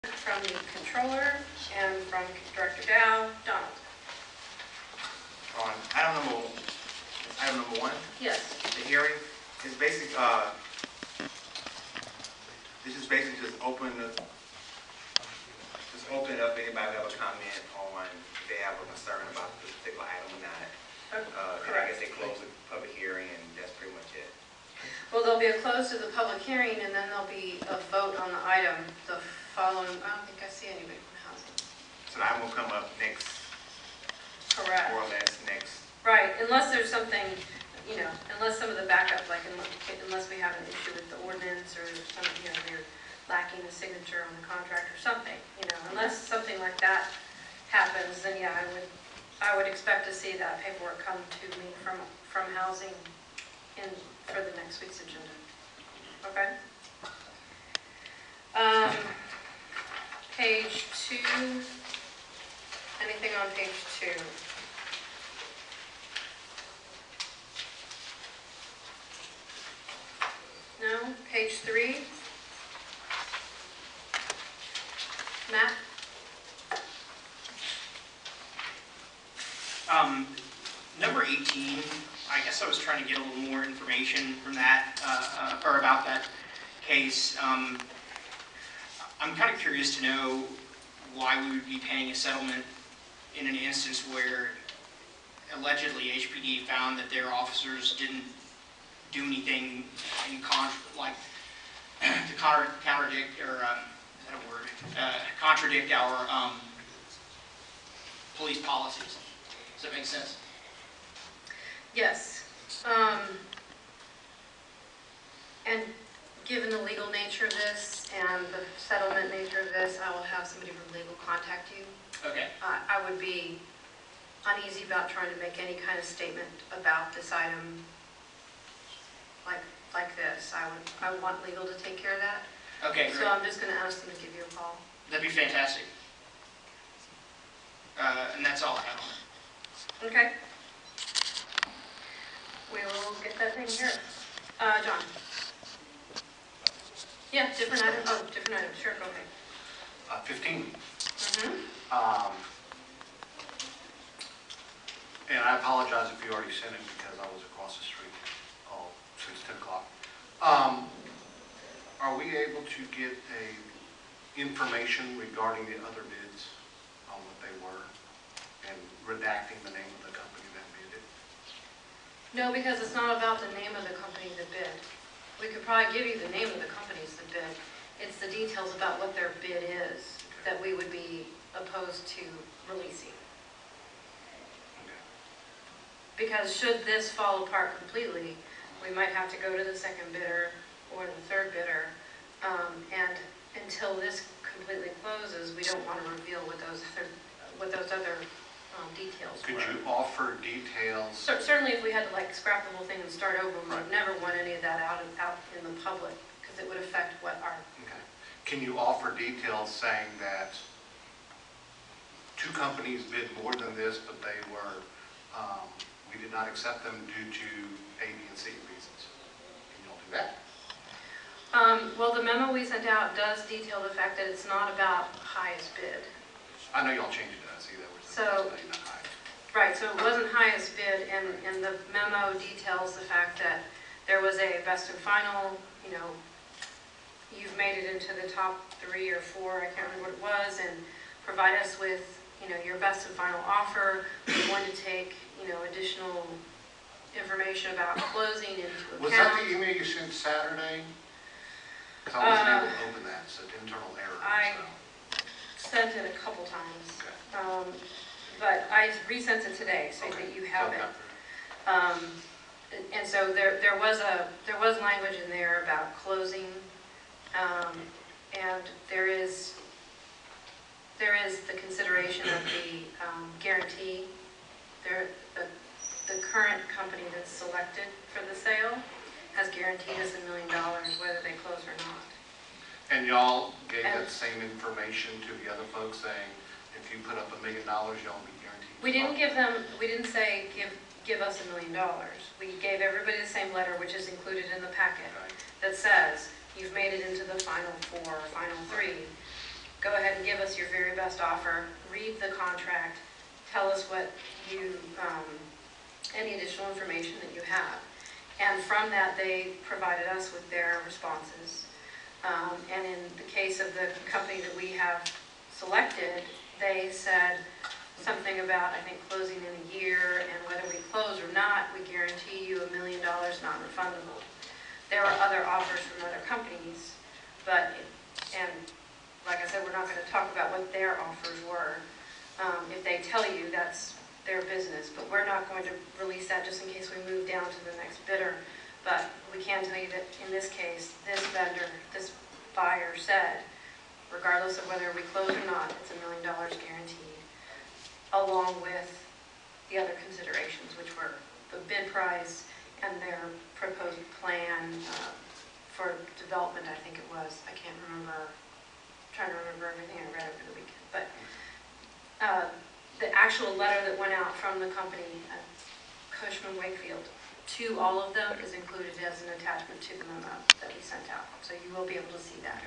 From the controller and from Director Dow. Donald. On item number one, Yes. the hearing is basic. This is basically just open it up. Anybody have a comment on if they have a concern about this particular item or not? And I guess they close the public hearing, and that's pretty much it. Well, there'll be a close to the public hearing, and then there'll be a vote on the item. The following, I don't think I see anybody from housing. So the item will come up next. Correct. More or less next. Right, unless there's something, unless some of the backup, like unless we have an issue with the ordinance or something, they're lacking a signature on the contract or something, unless something like that happens, then yeah, I would expect to see that paperwork come to me from housing for the next week's agenda. Okay. Page 2. Anything on page 2? No? Page 3? Matt? Number 18, I guess I was trying to get a little more information from that, or about that case. I'm kind of curious to know why we would be paying a settlement in an instance where allegedly HPD found that their officers didn't do anything in to contradict, or is that a word? Contradict our police policies. Does that make sense? Yes. And given the legal nature of this and the settlement nature of this, I will have somebody from legal contact you. Okay. I would be uneasy about trying to make any kind of statement about this item like this. I want legal to take care of that. Okay, great. So I'm just going to ask them to give you a call. That'd be fantastic. And that's all I have on it. Okay. We will get that taken care of. John. Yeah, different item. Oh, different item. Sure, go ahead. 15. Mm-hmm. And I apologize if you already sent it because I was across the street since 10 o'clock. Are we able to get information regarding the other bids on what they were and redacting the name of the company that bid it? No, because it's not about the name of the company that bid. We could probably give you the name of the companies that bid. It's the details about what their bid is that we would be opposed to releasing. Because should this fall apart completely, we might have to go to the second bidder or the third bidder. And until this completely closes, we don't want to reveal what those other details were. Could you offer details? Certainly, if we had to scrap the whole thing and start over, we would never want any of that out in the public because it would affect what our. Okay. Can you offer details saying that two companies bid more than this, but they were we did not accept them due to A, B, and C reasons? Can you all do that? Well, the memo we sent out does detail the fact that it's not about highest bid. I know y'all changed it. I see that was So, not high. right, so it wasn't highest bid, and the memo details the fact that there was a best and final, you've made it into the top 3 or 4, I can't remember what it was, and provide us with, your best and final offer. We want to take, additional information about closing into account. Was that the email you sent Saturday? Because I wasn't able to open that. It's an internal error. I sent it a couple times, Okay. but I resent it today so that you have it. And so there was language in there about closing, and there is the consideration of the guarantee. The current company that's selected for the sale has guaranteed us $1 million whether they close or not. And y'all gave that same information to the other folks saying if you put up $1 million, y'all will be guaranteed? We didn't say give us $1 million. We gave everybody the same letter, which is included in the packet, that says you've made it into the final 4, final 3. go ahead and give us your very best offer, read the contract, tell us what you, any additional information that you have. And from that, they provided us with their responses. And in the case of the company that we have selected, they said something about, I think, closing in a year, and whether we close or not, we guarantee you $1 million non-refundable. There were other offers from other companies, but, and like I said, we're not going to talk about what their offers were. If they tell you, that's their business, but we're not going to release that just in case we move down to the next bidder. But we can tell you that in this case, this vendor, this buyer said, regardless of whether we close or not, it's $1 million guaranteed, along with the other considerations, which were the bid price and their proposed plan for development, I think it was. I can't remember. I'm trying to remember everything I read over the weekend. But the actual letter that went out from the company, Cushman Wakefield, to all of them is included as an attachment to the memo that we sent out. So you will be able to see that.